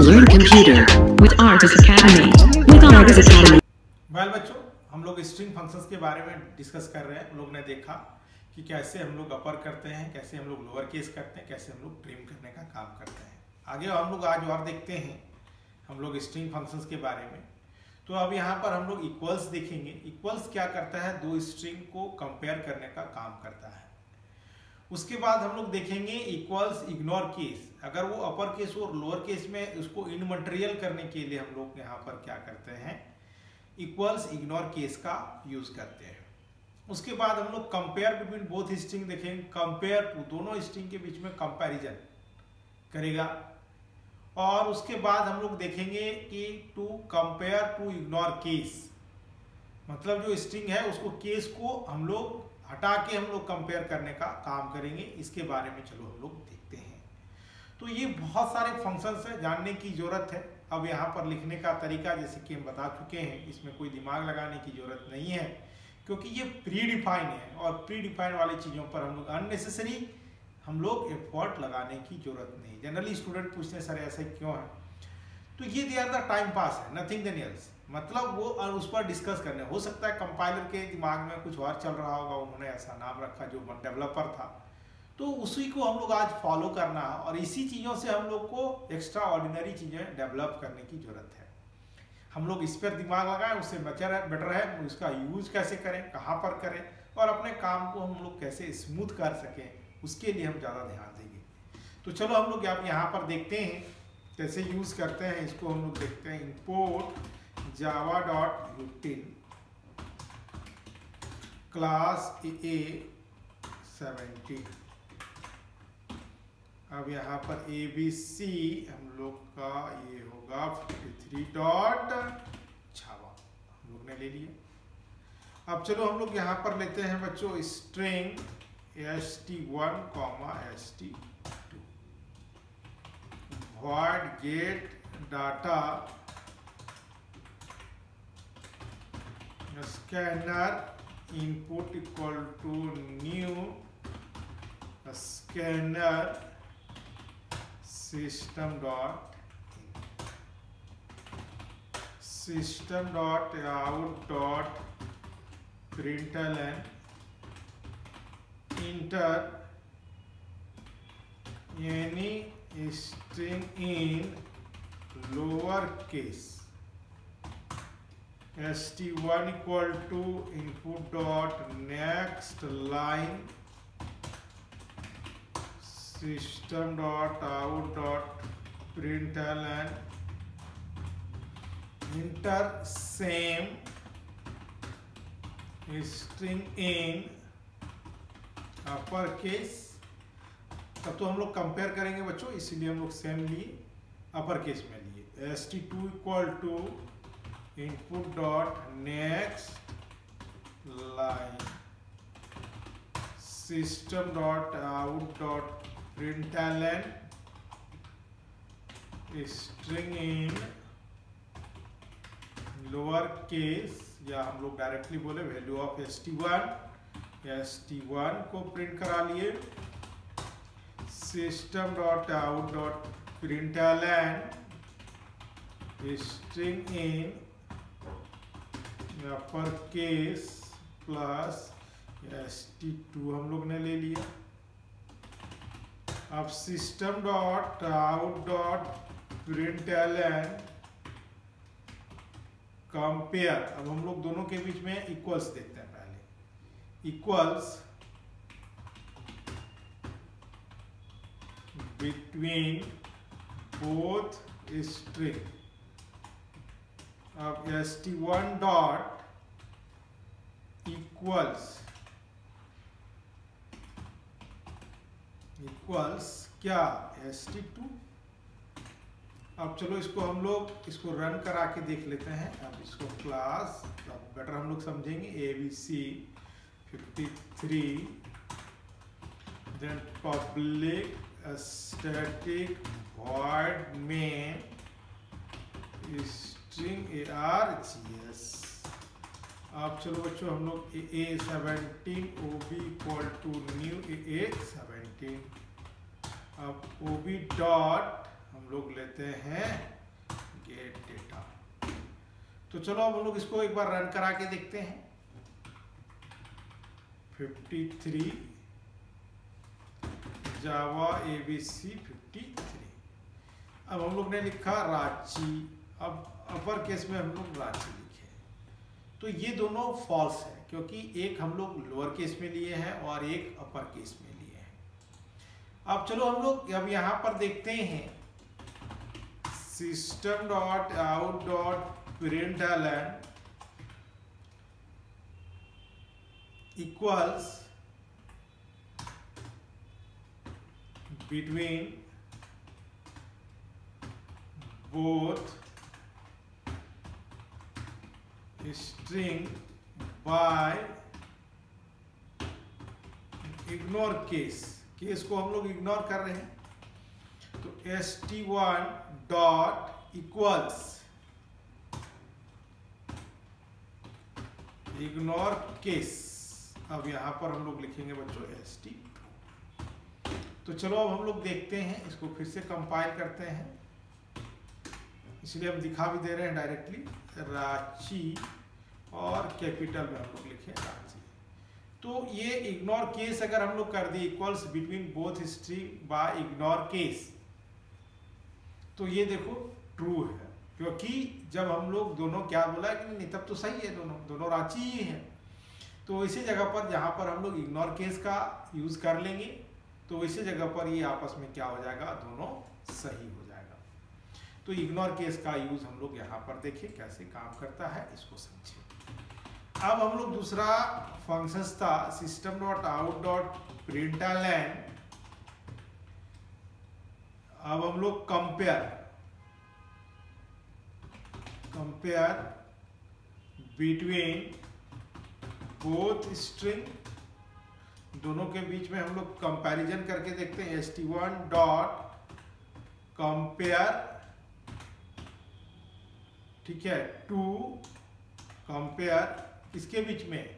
learn computer with Argus Academy. With Argus Academy. Well बच्चों, हम लोग स्ट्रिंग फंक्शंस के बारे में डिस्कस कर रहे हैं। हम लोग ने देखा कि कैसे हम लोग अपर करते हैं, कैसे हम लोग लोअर केस करते हैं, कैसे हम लोग ट्रिम करने का काम करते हैं। आगे हम लोग आज और देखते हैं हम लोग स्ट्रिंग फंक्शंस के बारे में। तो अब यहाँ पर हम लोग इक्वल्स देखेंगे। इक्वल्स क्या करता है, दो स्ट्रिंग को कंपेयर करने का काम करता है। उसके बाद हम लोग देखेंगे इक्वल्स इग्नोर केस। अगर वो अपर केस और लोअर केस में उसको इनमटेरियल करने के लिए हम लोग यहाँ पर क्या करते हैं, इक्वल्स इग्नोर केस का यूज करते हैं। उसके बाद हम लोग कंपेयर बिटवीन बोथ स्ट्रिंग देखेंगे। कंपेयर टू, दोनों स्ट्रिंग के बीच में कंपैरिजन करेगा। और उसके बाद हम लोग देखेंगे कि to compare to ignore case, मतलब जो स्ट्रिंग है उसको केस को हम लोग हटा के हम लोग कंपेयर करने का काम करेंगे। इसके बारे में चलो हम लोग देखते हैं। तो ये बहुत सारे फंक्शंस हैं, जानने की जरूरत है। अब यहाँ पर लिखने का तरीका जैसे कि हम बता चुके हैं, इसमें कोई दिमाग लगाने की जरूरत नहीं है, क्योंकि ये प्री डिफाइन है। और प्री डिफाइन वाली चीज़ों पर हम लोग अननेसेसरी हम लोग एफर्ट लगाने की जरूरत नहीं। जनरली स्टूडेंट पूछते हैं सर ऐसे क्यों है, तो ये they are the time pass है, नथिंग देन एल्स। मतलब वो उस पर डिस्कस करने, हो सकता है कंपाइलर के दिमाग में कुछ और चल रहा होगा, उन्होंने ऐसा नाम रखा जो डेवलपर था, तो उसी को हम लोग आज फॉलो करना है। और इसी चीज़ों से हम लोग को एक्स्ट्रा ऑर्डिनरी चीज़ें डेवलप करने की जरूरत है। हम लोग इस पर दिमाग लगाएं, उससे बेटर है उसका यूज कैसे करें, कहाँ पर करें, और अपने काम को हम लोग कैसे स्मूथ कर सकें, उसके लिए हम ज़्यादा ध्यान देंगे। तो चलो हम लोग यहाँ पर देखते हैं कैसे यूज करते हैं। इसको हम लोग देखते हैं। Import java.util class A17। अब यहाँ पर ABC हम लोग का ये होगा 53.java हम लोग ने ले लिया। अब चलो हम लोग यहाँ पर लेते हैं बच्चों string st1, st2, void get data scanner input equal to new scanner system dot out dot println enter any string in lower case st1 equal to input dot next line system dot out dot println enter same string in upper case। तब तो हम लोग compare करेंगे बच्चों, इसीलिए हम लोग same लिए, अपर केस में लिए। st2 equal to input dot next line system dot out dot println string in lower case, या हम लोग डायरेक्टली बोले वैल्यू ऑफ st1 को प्रिंट करा लिए। system dot out dot println string in upper case plus st2 हम लोग ने ले लिया। अब system dot out dot println compare. अब हम लोग दोनों के बीच में इक्वल्स देखते हैं। पहले इक्वल्स बिटवीन बोथ स्ट्रिंग। अब st1 डॉट इक्वल्स क्या, st2। अब चलो इसको हम लोग इसको रन करा के देख लेते हैं। अब इसको क्लास बेटर हम लोग समझेंगे। ABC 53 then public static void main string args। अब चलो बच्चों हम लोग A17 OB equal to new A17। अब OB डॉट हम लोग लेते हैं गेट डेटा। तो चलो अब हम लोग इसको एक बार रन करा के देखते हैं। 53 जावा ABC 53। अब हम लोग ने लिखा रांची, अब अपर केस में हम लोग रांची लिखे, तो ये दोनों फॉल्स है क्योंकि एक हम लोग लोअर केस में लिए हैं और एक अपर केस में लिए हैं। अब चलो हम लोग अब यहाँ पर देखते हैं system.out.println equals between both string by ignore case को हम लोग इग्नोर कर रहे हैं, तो st1 dot equals ignore case. अब यहां पर हम लोग लिखेंगे बच्चों st। तो चलो अब हम लोग देखते हैं, इसको फिर से कंपाइल करते हैं, इसलिए हम दिखा भी दे रहे हैं डायरेक्टली रांची और कैपिटल में हम लोग लिखे रांची। तो ये इग्नोर केस अगर हम लोग कर दिए equals between both string by ignore case, तो ये देखो ट्रू है क्योंकि जब हम लोग दोनों क्या बोला कि नहीं तब तो सही है, दोनों रांची ही है। तो इसी जगह पर जहां पर हम लोग इग्नोर केस का यूज कर लेंगे तो इसी जगह पर ये आपस में क्या हो जाएगा, दोनों सही हो जाएगा। तो इग्नोर केस का यूज हम लोग यहाँ पर देखिए कैसे काम करता है, इसको समझिए। अब हम लोग दूसरा फंक्शन था system.out.println। अब हम लोग कंपेयर बिटवीन बोथ स्ट्रिंग, दोनों के बीच में हम लोग कंपैरिजन करके देखते हैं। st1 डॉट कंपेयर, ठीक है, टू कंपेयर किसके बीच में,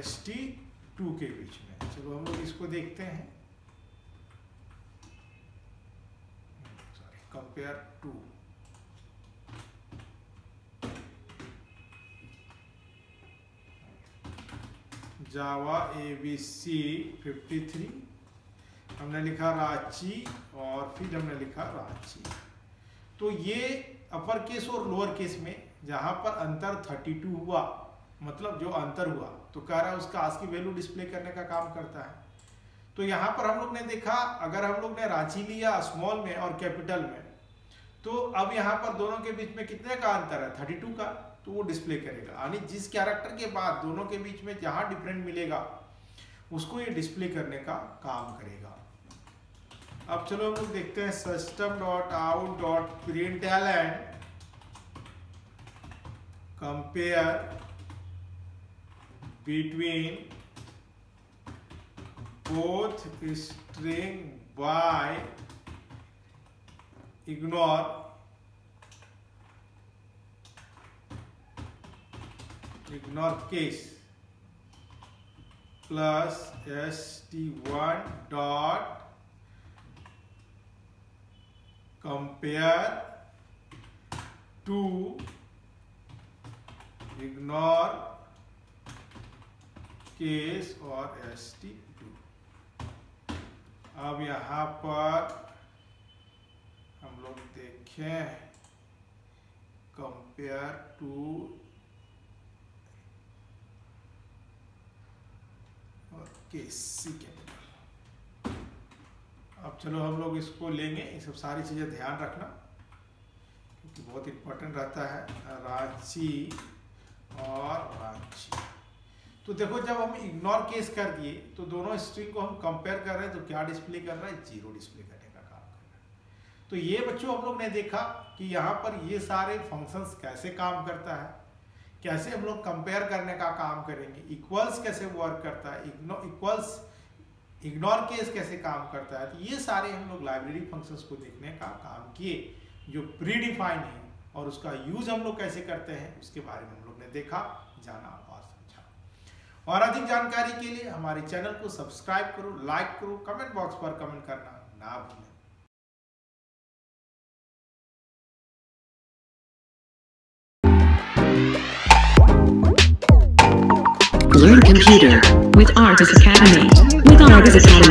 st2 के बीच में। चलो हम लोग इसको देखते हैं, कंपेयर टू। जावा ABC 53 हमने लिखा रांची और फिर हमने लिखा रांची। तो ये अपर केस और लोअर केस में जहां पर अंतर 32 हुआ, मतलब जो अंतर हुआ तो कह रहा है उसका ASCII वैल्यू डिस्प्ले करने का काम करता है। तो यहाँ पर हम लोग ने देखा अगर हम लोग ने रांची लिया स्मॉल में और कैपिटल में, तो अब यहाँ पर दोनों के बीच में कितने का अंतर है, 32 का, तो वो डिस्प्ले करेगा। यानी जिस कैरेक्टर के बाद दोनों के बीच में जहां डिफरेंट मिलेगा उसको ये डिस्प्ले करने का काम करेगा। अब चलो हम लोग देखते हैं system.out.println compare between both string by ignore case plus st1 dot compare to ignore case और st2। अब यहां पर हम लोग देखें कंपेयर टू और केस सी कैपिटल। अब चलो हम लोग इसको लेंगे, ये सब सारी चीजें ध्यान रखना क्योंकि बहुत इंपॉर्टेंट रहता है। रांची और रांची, तो देखो जब हम इग्नोर केस कर दिए तो दोनों स्ट्रिंग को हम कंपेयर कर रहे हैं, तो क्या डिस्प्ले कर रहा है, 0 डिस्प्ले करने का काम कर रहा है। तो ये बच्चों हम लोग ने देखा कि यहाँ पर ये सारे फंक्शंस कैसे काम करता है, कैसे हम लोग कंपेयर करने का काम करेंगे, इक्वल्स कैसे वर्क करता है, इग्नोर केस कैसे काम करता है। तो ये सारे हम लोग लाइब्रेरी फंक्शंस को देखने का काम किए जो प्री डिफाइन है, और उसका यूज हम लोग कैसे करते हैं उसके बारे में हम लोग ने देखा, जाना और समझा। और अधिक जानकारी के लिए हमारे चैनल को सब्सक्राइब करो, लाइक करो, कमेंट बॉक्स पर कमेंट करना ना भूलें। Learn computer with Artis Academy. With Artis Academy.